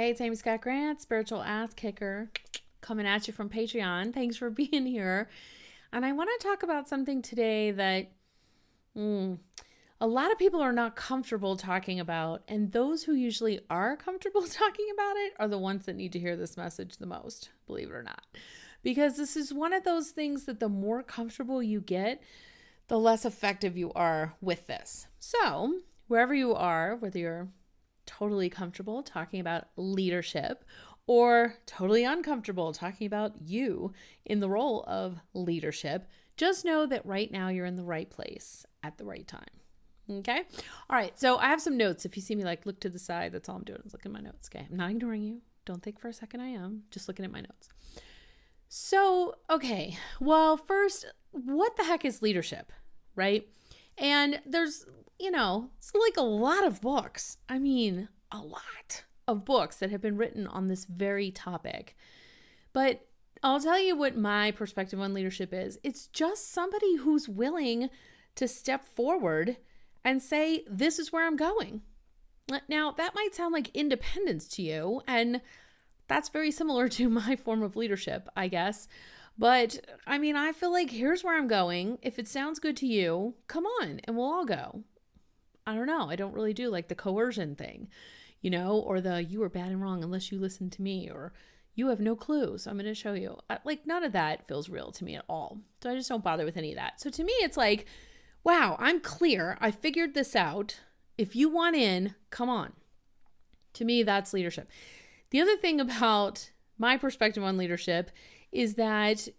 Hey, it's Amy Scott Grant, spiritual ass kicker, coming at you from Patreon. Thanks for being here. And I want to talk about something today that a lot of people are not comfortable talking about. And those who usually are comfortable talking about it are the ones that need to hear this message the most, believe it or not. Because this is one of those things that the more comfortable you get, the less effective you are with this. So, wherever you are, whether you're totally comfortable talking about leadership or totally uncomfortable talking about you in the role of leadership, just know that right now you're in the right place at the right time. Okay? All right. So I have some notes. If you see me like look to the side, that's all I'm doing is looking at my notes. Okay. I'm not ignoring you. Don't think for a second I am. Just looking at my notes. So, okay. Well, first, what the heck is leadership? Right? And there's it's like a lot of books. I mean, a lot of books that have been written on this very topic. But I'll tell you what my perspective on leadership is. It's just somebody who's willing to step forward and say, this is where I'm going. Now, that might sound like independence to you, and that's very similar to my form of leadership, I guess. But I mean, I feel like here's where I'm going. If it sounds good to you, come on, and we'll all go. I don't know. I don't really do like the coercion thing, or the you are bad and wrong unless you listen to me, or you have no clue, so I'm going to show you. Like none of that feels real to me at all. So I just don't bother with any of that. So to me, it's like, wow, I'm clear. I figured this out. If you want in, come on. To me, that's leadership. The other thing about my perspective on leadership is that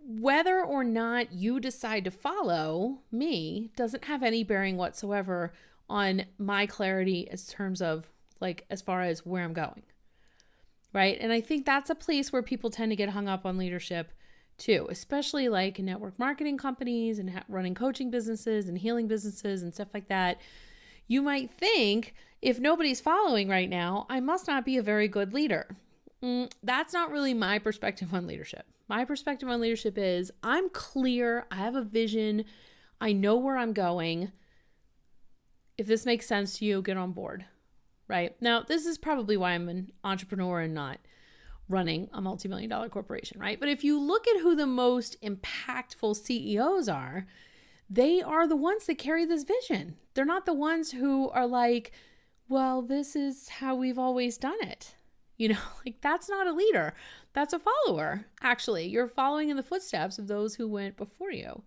whether or not you decide to follow me doesn't have any bearing whatsoever on my clarity in terms of like as far as where I'm going. Right? And I think that's a place where people tend to get hung up on leadership too, especially like in network marketing companies and running coaching businesses and healing businesses and stuff like that. You might think if nobody's following right now, I must not be a very good leader. That's not really my perspective on leadership. My perspective on leadership is I'm clear. I have a vision. I know where I'm going. If this makes sense to you, get on board, right? Now, this is probably why I'm an entrepreneur and not running a multi-million-dollar corporation, right? But if you look at who the most impactful CEOs are, they are the ones that carry this vision. They're not the ones who are like, well, this is how we've always done it. Like that's not a leader. That's a follower. Actually, you're following in the footsteps of those who went before you.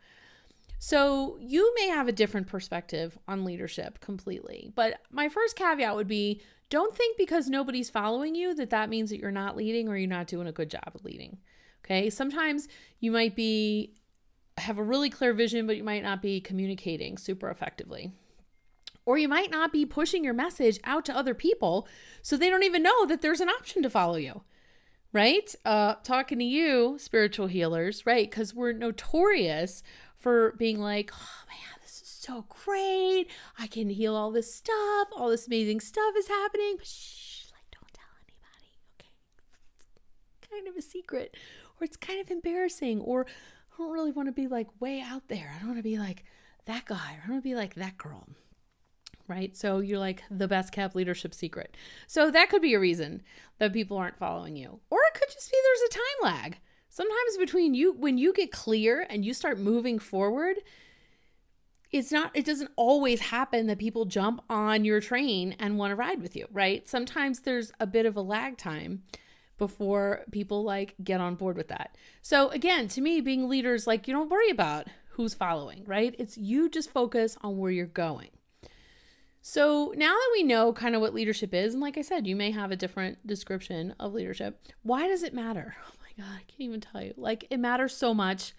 So you may have a different perspective on leadership completely. But my first caveat would be, don't think because nobody's following you that means that you're not leading or you're not doing a good job of leading. Okay. Sometimes you might have a really clear vision, but you might not be communicating super effectively. Or you might not be pushing your message out to other people so they don't even know that there's an option to follow you, right? Talking to you, spiritual healers, right? Because we're notorious for being like, oh man, this is so great. I can heal all this stuff. All this amazing stuff is happening. But shh, like don't tell anybody, okay? It's kind of a secret. Or it's kind of embarrassing. Or I don't really want to be like way out there. I don't want to be like that guy. Or I don't want to be like that girl. Right? So you're like the best kept leadership secret. So that could be a reason that people aren't following you. Or it could just be there's a time lag. Sometimes between you, when you get clear and you start moving forward, it doesn't always happen that people jump on your train and want to ride with you, right? Sometimes there's a bit of a lag time before people like get on board with that. So again, to me, being leaders, like you don't worry about who's following, right? It's you just focus on where you're going. So now that we know kind of what leadership is, and like I said, you may have a different description of leadership. Why does it matter? Oh my God, I can't even tell you. Like it matters so much,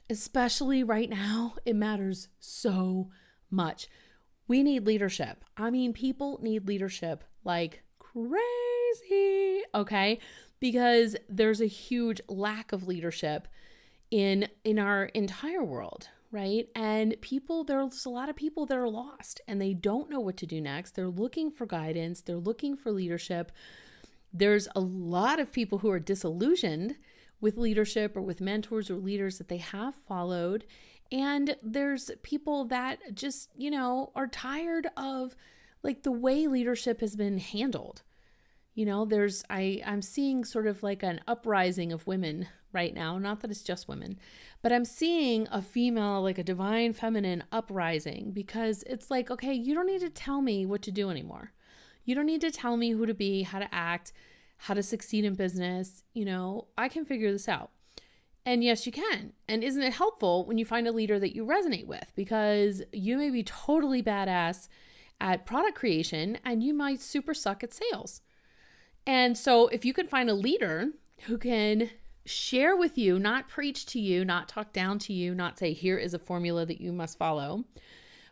especially right now. It matters so much. We need leadership. I mean, people need leadership like crazy, okay? Because there's a huge lack of leadership in our entire world. Right? And there's a lot of people that are lost and they don't know what to do next. They're looking for guidance. They're looking for leadership. There's a lot of people who are disillusioned with leadership or with mentors or leaders that they have followed. And there's people that just, are tired of like the way leadership has been handled. I'm seeing sort of like an uprising of women right now. Not that it's just women, but I'm seeing a female, like a divine feminine uprising, because it's like, okay, you don't need to tell me what to do anymore. You don't need to tell me who to be, how to act, how to succeed in business. I can figure this out. And yes, you can. And isn't it helpful when you find a leader that you resonate with? Because you may be totally badass at product creation and you might super suck at sales. And so if you can find a leader who can share with you, not preach to you, not talk down to you, not say, here is a formula that you must follow,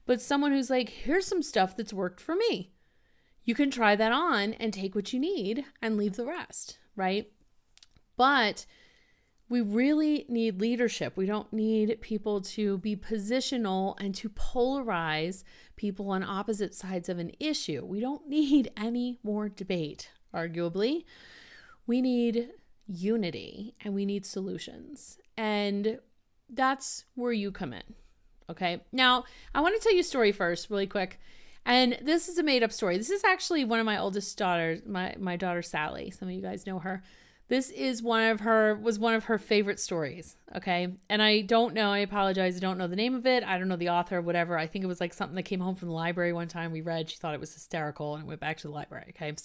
but someone who's like, here's some stuff that's worked for me. You can try that on and take what you need and leave the rest, right? But we really need leadership. We don't need people to be positional and to polarize people on opposite sides of an issue. We don't need any more debate, arguably. We need unity and we need solutions. And that's where you come in. Okay. Now, I want to tell you a story first, really quick. And this is a made up story. This is actually one of my oldest daughters, my daughter, Sally. Some of you guys know her. This is one of her favorite stories. Okay. And I apologize. I don't know the name of it. I don't know the author, whatever. I think it was like something that came home from the library one time we read. She thought it was hysterical and went back to the library. Okay.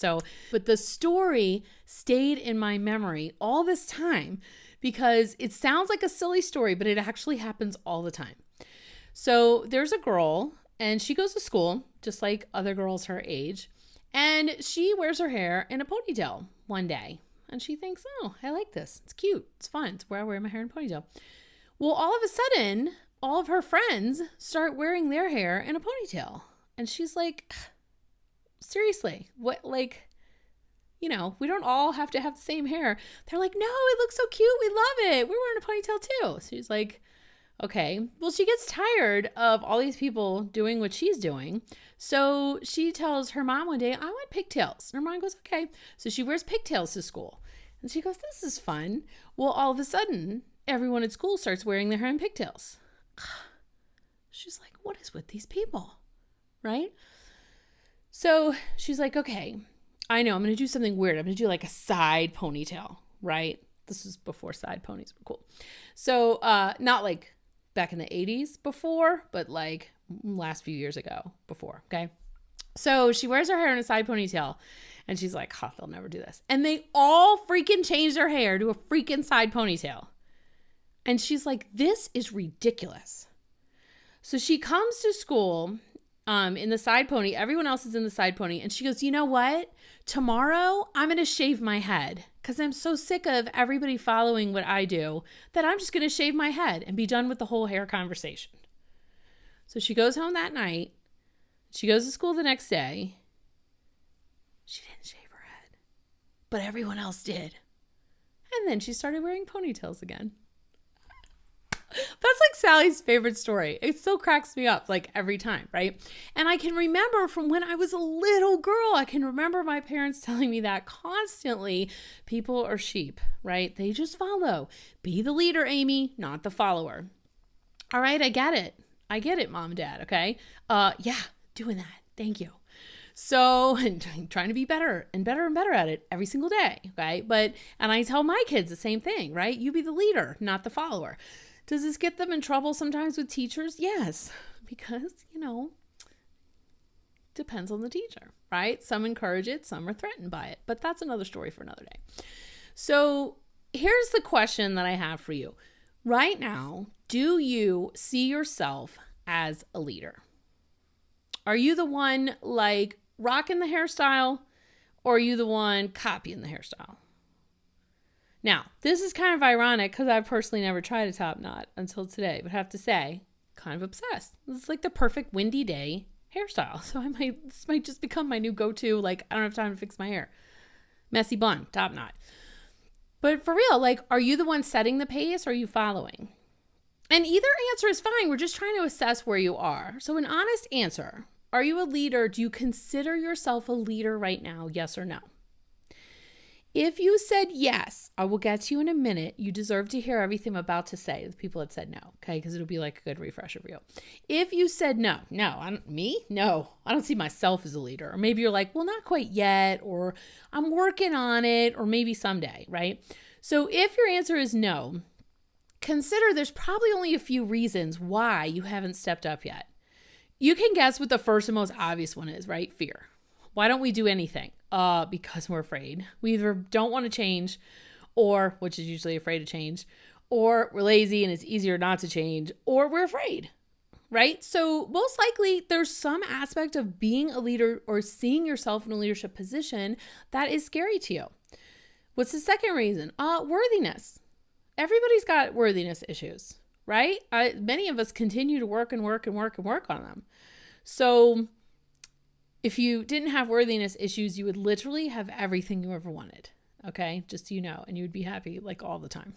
But the story stayed in my memory all this time because it sounds like a silly story, but it actually happens all the time. So there's a girl and she goes to school just like other girls her age. And she wears her hair in a ponytail one day. And she thinks, oh, I like this. It's cute. It's fun. It's where I wear my hair in a ponytail. Well, all of a sudden, all of her friends start wearing their hair in a ponytail. And she's like, seriously, what, like, we don't all have to have the same hair. They're like, no, it looks so cute. We love it. We're wearing a ponytail too. So she's like, okay. Well, she gets tired of all these people doing what she's doing. So she tells her mom one day, I want pigtails. And her mom goes, okay. So she wears pigtails to school. And she goes, this is fun. Well, all of a sudden, everyone at school starts wearing their hair in pigtails. She's like, what is with these people? Right? So she's like, okay, I know I'm going to do something weird. I'm going to do like a side ponytail, right? This was before side ponies were cool. So not like back in the 80s before, but like last few years ago before. Okay. So she wears her hair in a side ponytail and she's like, they'll never do this. And they all freaking change their hair to a freaking side ponytail. And she's like, this is ridiculous. So she comes to school in the side pony. Everyone else is in the side pony. And she goes, you know what? Tomorrow I'm going to shave my head because I'm so sick of everybody following what I do that I'm just going to shave my head and be done with the whole hair conversation. So she goes home that night. She goes to school the next day. She didn't shave her head, but everyone else did. And then she started wearing ponytails again. That's like Sally's favorite story. It still cracks me up like every time, right? And I can remember from when I was a little girl, I can remember my parents telling me that constantly. People are sheep, right? They just follow. Be the leader, Amy, not the follower. All right, I get it, mom and dad, okay? Yeah, doing that. Thank you. So, and trying to be better and better and better at it every single day, okay? And I tell my kids the same thing, right? You be the leader, not the follower. Does this get them in trouble sometimes with teachers? Yes, because, depends on the teacher, right? Some encourage it, some are threatened by it, but that's another story for another day. So here's the question that I have for you. Right now, do you see yourself as a leader? Are you the one like rocking the hairstyle, or are you the one copying the hairstyle? Now, this is kind of ironic because I've personally never tried a top knot until today, but I have to say, kind of obsessed. This is like the perfect windy day hairstyle. So this might just become my new go-to. Like, I don't have time to fix my hair. Messy bun, top knot. But for real, like, are you the one setting the pace or are you following? And either answer is fine. We're just trying to assess where you are. So an honest answer, are you a leader? Do you consider yourself a leader right now? Yes or no? If you said yes, I will get to you in a minute. You deserve to hear everything I'm about to say. The people that said no, okay? Because it'll be like a good refresher for you. If you said no, I don't see myself as a leader. Or maybe you're like, well, not quite yet, or I'm working on it, or maybe someday, right? So if your answer is no, consider there's probably only a few reasons why you haven't stepped up yet. You can guess what the first and most obvious one is, right? Fear. Why don't we do anything? Because we're afraid. We either don't want to change, or, which is usually afraid to change, or we're lazy and it's easier not to change, or we're afraid, right? So most likely there's some aspect of being a leader or seeing yourself in a leadership position that is scary to you. What's the second reason? Worthiness. Everybody's got worthiness issues, right? Many of us continue to work on them. So if you didn't have worthiness issues, you would literally have everything you ever wanted, okay? Just so you know, and you would be happy like all the time.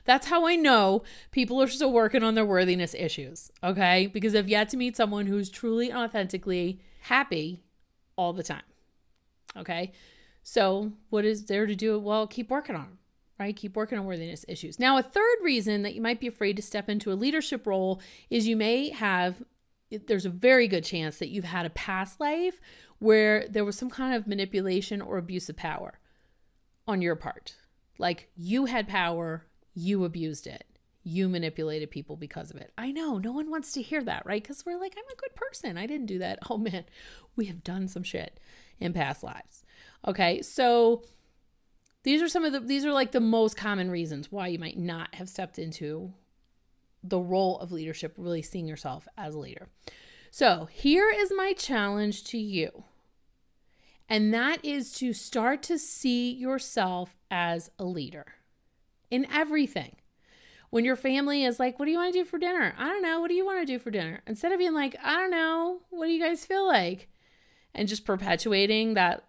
That's how I know people are still working on their worthiness issues, okay? Because I've yet to meet someone who's truly and authentically happy all the time, okay? So what is there to do? Well, keep working on them, right? Keep working on worthiness issues. Now, a third reason that you might be afraid to step into a leadership role is there's a very good chance that you've had a past life where there was some kind of manipulation or abuse of power on your part. Like you had power, you abused it, you manipulated people because of it. I know no one wants to hear that, right? Because we're like, I'm a good person. I didn't do that. Oh man, we have done some shit in past lives. Okay, so these are like the most common reasons why you might not have stepped into the role of leadership, really seeing yourself as a leader. So here is my challenge to you. And that is to start to see yourself as a leader in everything. When your family is like, what do you want to do for dinner? I don't know. What do you want to do for dinner? Instead of being like, I don't know. What do you guys feel like? And just perpetuating that,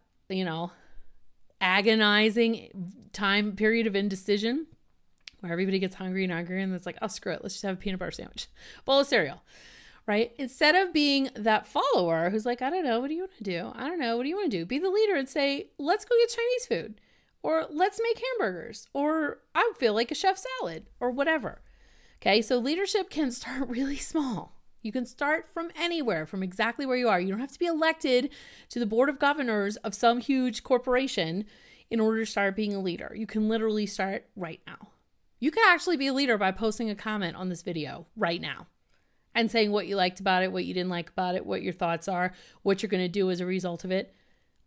agonizing time period of indecision, where everybody gets hungry and it's like, oh, screw it. Let's just have a peanut butter sandwich, bowl of cereal, right? Instead of being that follower who's like, I don't know. What do you want to do? I don't know. What do you want to do? Be the leader and say, let's go get Chinese food, or let's make hamburgers, or I feel like a chef salad, or whatever. Okay. So leadership can start really small. You can start from anywhere, from exactly where you are. You don't have to be elected to the board of governors of some huge corporation in order to start being a leader. You can literally start right now. You can actually be a leader by posting a comment on this video right now and saying what you liked about it, what you didn't like about it, what your thoughts are, what you're going to do as a result of it.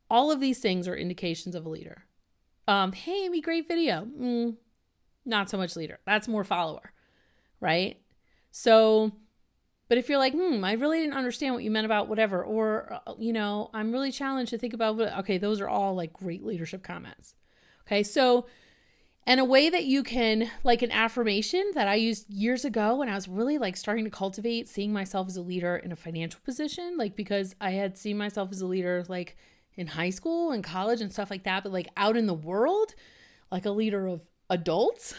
All of these things are indications of a leader. Hey, Amy, great video. Not so much leader. That's more follower, right? So, but if you're like, I really didn't understand what you meant about whatever, or, I'm really challenged to think about okay, those are all like great leadership comments. Okay, so, and a way that you can, like an affirmation that I used years ago when I was really like starting to cultivate seeing myself as a leader in a financial position, like because I had seen myself as a leader like in high school and college and stuff like that, but like out in the world, like a leader of adults,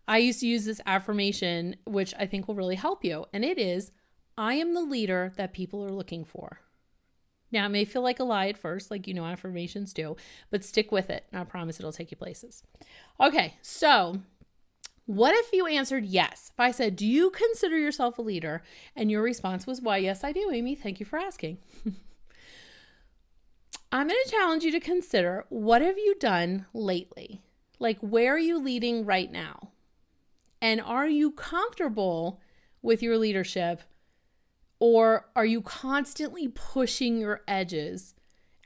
I used to use this affirmation, which I think will really help you. And it is, I am the leader that people are looking for. Now, it may feel like a lie at first, like affirmations do, but stick with it. And I promise it'll take you places. Okay, so what if you answered yes? If I said, do you consider yourself a leader? And your response was, why, yes, I do, Amy. Thank you for asking. I'm going to challenge you to consider, what have you done lately? Like, where are you leading right now? And are you comfortable with your leadership? Or are you constantly pushing your edges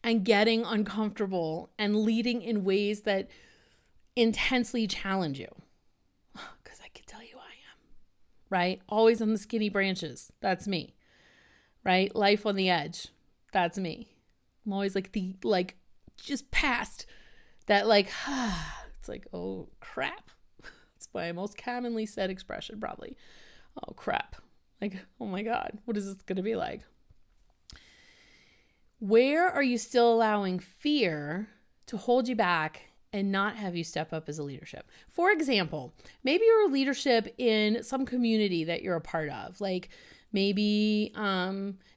and getting uncomfortable and leading in ways that intensely challenge you? Because I can tell you I am, right? Always on the skinny branches. That's me, right? Life on the edge. That's me. I'm always just past that, it's like, oh, crap. It's my most commonly said expression, probably. Oh, crap. Like, oh my God, what is this going to be like? Where are you still allowing fear to hold you back and not have you step up as a leadership? For example, maybe you're a leadership in some community that you're a part of. Like Maybe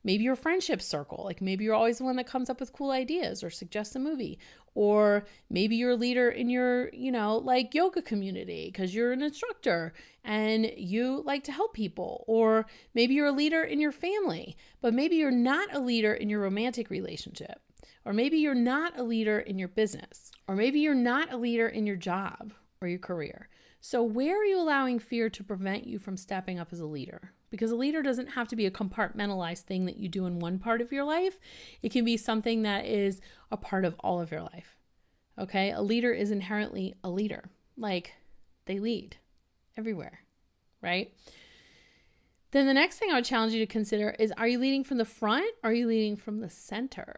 your friendship circle, like maybe you're always the one that comes up with cool ideas or suggests a movie. Or maybe you're a leader in your, like yoga community because you're an instructor and you like to help people. Or maybe you're a leader in your family, but maybe you're not a leader in your romantic relationship. Or maybe you're not a leader in your business. Or maybe you're not a leader in your job or your career. So where are you allowing fear to prevent you from stepping up as a leader? Because a leader doesn't have to be a compartmentalized thing that you do in one part of your life. It can be something that is a part of all of your life. Okay? A leader is inherently a leader. Like, they lead everywhere, right? Then the next thing I would challenge you to consider is, are you leading from the front or are you leading from the center?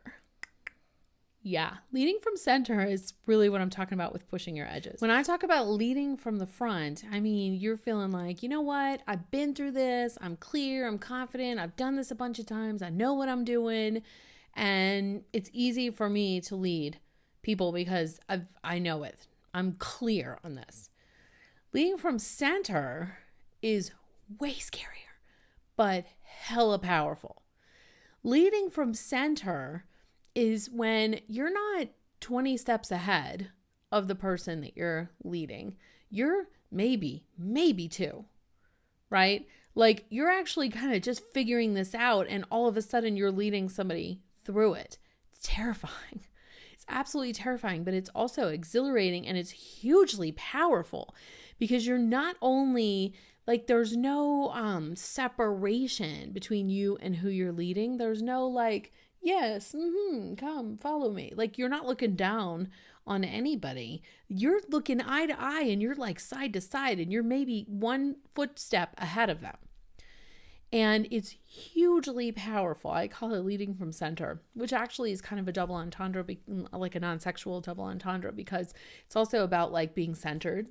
Yeah, leading from center is really what I'm talking about with pushing your edges. When I talk about leading from the front, I mean, you're feeling like, you know what? I've been through this. I'm clear. I'm confident. I've done this a bunch of times. I know what I'm doing. And it's easy for me to lead people because I know it. I'm clear on this. Leading from center is way scarier, but hella powerful. Leading from center is when you're not 20 steps ahead of the person that you're leading. You're maybe two, right? Like you're actually kind of just figuring this out and all of a sudden you're leading somebody through it. It's terrifying. It's absolutely terrifying, but it's also exhilarating and it's hugely powerful because you're not only like there's no separation between you and who you're leading. There's no like, yes, come follow me. Like you're not looking down on anybody. You're looking eye to eye and you're like side to side and you're maybe one footstep ahead of them. And it's hugely powerful. I call it leading from center, which actually is kind of a double entendre, like a non-sexual double entendre, because it's also about like being centered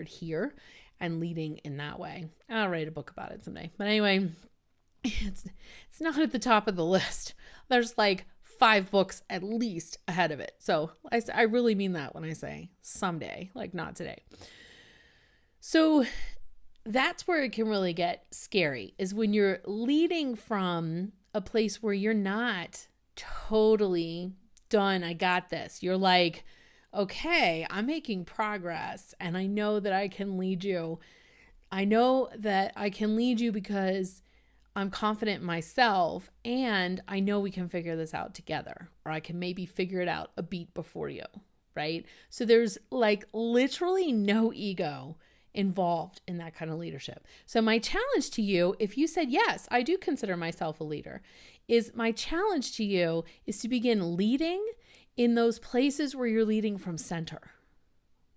here and leading in that way. I'll write a book about it someday. But anyway, it's not at the top of the list. There's like 5 books at least ahead of it. So I really mean that when I say someday, like not today. So that's where it can really get scary, is when you're leading from a place where you're not totally done. I got this. You're like, okay, I'm making progress and I know that I can lead you. I know that I can lead you because I'm confident in myself and I know we can figure this out together, or I can maybe figure it out a beat before you, right? So there's like literally no ego involved in that kind of leadership. So my challenge to you, if you said, yes, I do consider myself a leader, is my challenge to you is to begin leading in those places where you're leading from center,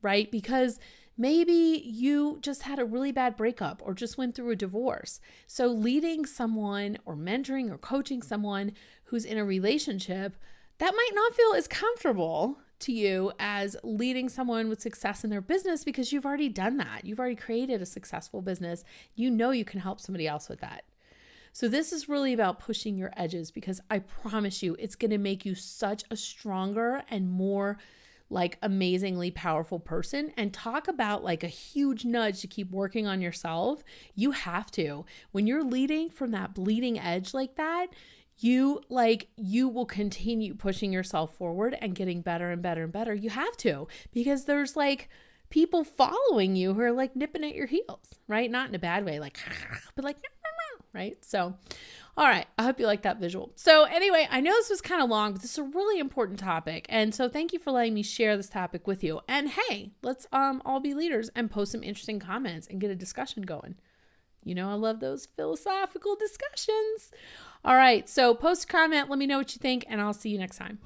right? Because maybe you just had a really bad breakup or just went through a divorce. So leading someone or mentoring or coaching someone who's in a relationship, that might not feel as comfortable to you as leading someone with success in their business, because you've already done that. You've already created a successful business. You know you can help somebody else with that. So this is really about pushing your edges, because I promise you it's going to make you such a stronger and more like amazingly powerful person. And talk about like a huge nudge to keep working on yourself. You have to. When you're leading from that bleeding edge like that, you will continue pushing yourself forward and getting better and better and better. You have to, because there's like people following you who are like nipping at your heels, right? Not in a bad way, like, but like, right? So, all right. I hope you like that visual. So anyway, I know this was kind of long, but this is a really important topic. And so thank you for letting me share this topic with you. And hey, let's all be leaders and post some interesting comments and get a discussion going. You know, I love those philosophical discussions. All right. So post a comment. Let me know what you think, and I'll see you next time.